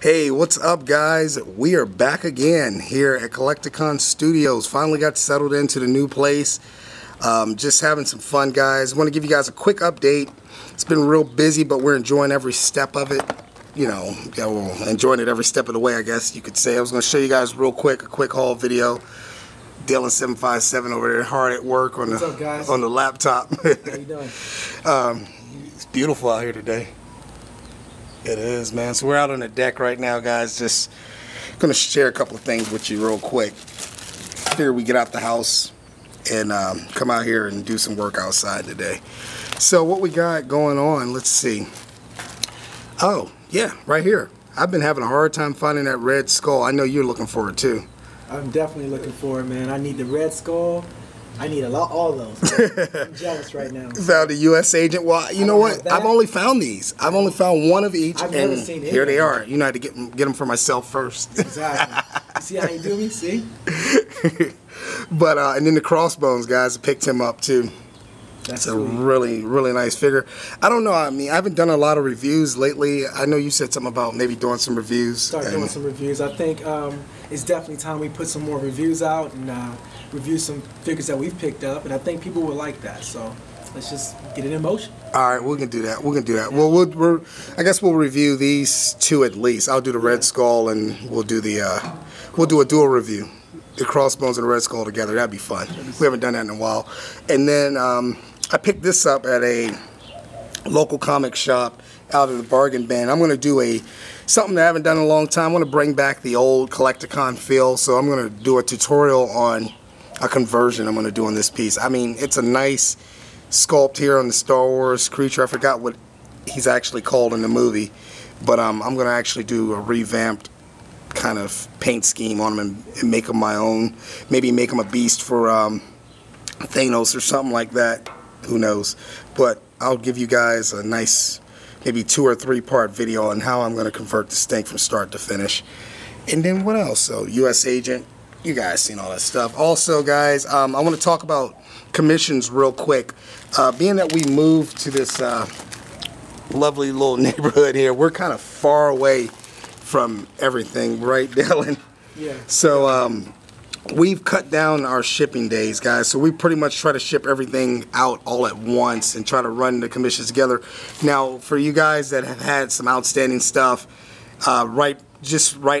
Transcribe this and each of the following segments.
Hey, what's up, guys? We are back again here at Collecticon Studios. Finally got settled into the new place. Just having some fun, guys. Want to give you guys a quick update. It's been real busy, but we're enjoying every step of it. You know, enjoying it every step of the way, I guess you could say. I was going to show you guys real quick a quick haul video. Dylan 757 over there, hard at work on the laptop. How you doing? It's beautiful out here today. It is, man. So we're out on the deck right now, guys. Just gonna share a couple of things with you real quick. Here we get out the house and come out here and do some work outside today. So what we got going on, let's see. Oh, yeah, right here. I've been having a hard time finding that red skull. I know you're looking for it too. I'm definitely looking for it, man. I need the red skull. I need all of those. I'm jealous right now. Found a U.S. agent. Well, you know what? I've only found these. I've only found one of each. I've never seen any. Here they are. You know, I had to get them for myself first. Exactly. You see how you do me? See? But and then the crossbones, guys, I picked him up too. That's a really, really nice figure. I don't know. I mean, I haven't done a lot of reviews lately. I know you said something about maybe doing some reviews. Start doing some reviews. I think it's definitely time we put some more reviews out and review some figures that we've picked up. And I think people will like that. So let's just get it in motion. All right, we can do that. We can do that. Well, I guess we'll review these two at least. I'll do the Red Skull, and we'll do a dual review. The crossbones and the Red Skull together. That'd be fun. We haven't done that in a while. And then I picked this up at a local comic shop out of the bargain bin. I'm going to do something that I haven't done in a long time. I want to bring back the old Collecticon feel. So I'm going to do a tutorial on a conversion I'm going to do on this piece. I mean, it's a nice sculpt here on the Star Wars creature. I forgot what he's actually called in the movie. But I'm going to actually do a revamped kind of paint scheme on him and make him my own. Maybe make him a beast for Thanos or something like that. Who knows? But I'll give you guys a nice maybe 2 or 3 part video on how I'm going to convert this thing from start to finish. And then what else? So U.S. agent, you guys seen all that stuff. Also, guys, I want to talk about commissions real quick. Being that we moved to this lovely little neighborhood here, we're kind of far away from everything, right, Dylan? Yeah. So we've cut down our shipping days, guys. So we pretty much try to ship everything out all at once and try to run the commissions together. Now, for you guys that have had some outstanding stuff, right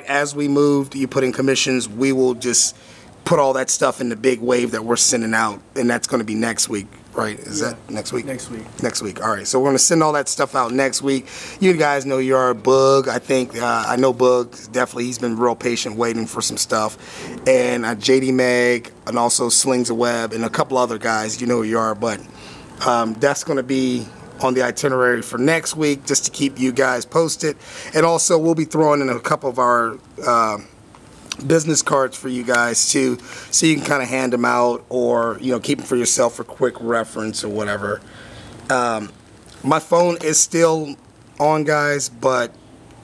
as we moved, you put in commissions, we will just put all that stuff in the big wave that we're sending out, and that's going to be next week. Right? Is that next week? Next week. Next week. All right. So we're going to send all that stuff out next week. You guys know you're Bug. I think I know Bug. Definitely, he's been real patient waiting for some stuff. And JD Meg, and also Slings a Web, and a couple other guys. You know who you are. But that's going to be on the itinerary for next week, just to keep you guys posted. And also, we'll be throwing in a couple of our business cards for you guys too, so you can kind of hand them out, or keep them for yourself for quick reference or whatever. My phone is still on, guys, but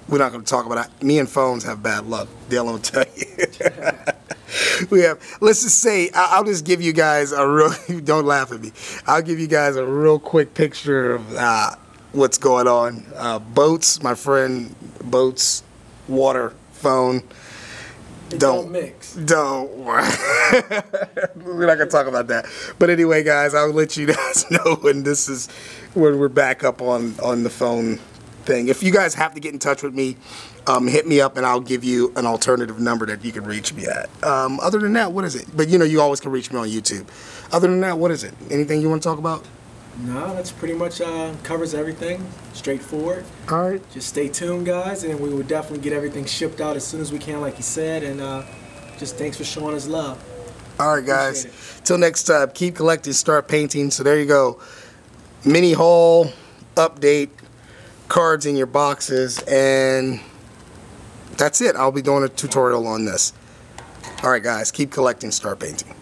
we're not going to talk about it. Me and phones have bad luck. Dylan will tell you. Let's just say, I'll just give you guys a real, don't laugh at me, I'll give you guys a real quick picture of what's going on. Boats, my friend Boats water phone. Don't mix. Don't worry. We're not gonna talk about that. But anyway, guys, I'll let you guys know when we're back up on the phone thing. If you guys have to get in touch with me, hit me up and I'll give you an alternative number that you can reach me at. Other than that, what is it? But you always can reach me on YouTube. Other than that, what is it? Anything you want to talk about? No, that's pretty much covers everything. Straightforward. All right. Just stay tuned, guys, and we will definitely get everything shipped out as soon as we can, like you said. And just thanks for showing us love. All right, guys. Till next time, keep collecting, start painting. So there you go. Mini haul, update, cards in your boxes, and that's it. I'll be doing a tutorial on this. All right, guys. Keep collecting, start painting.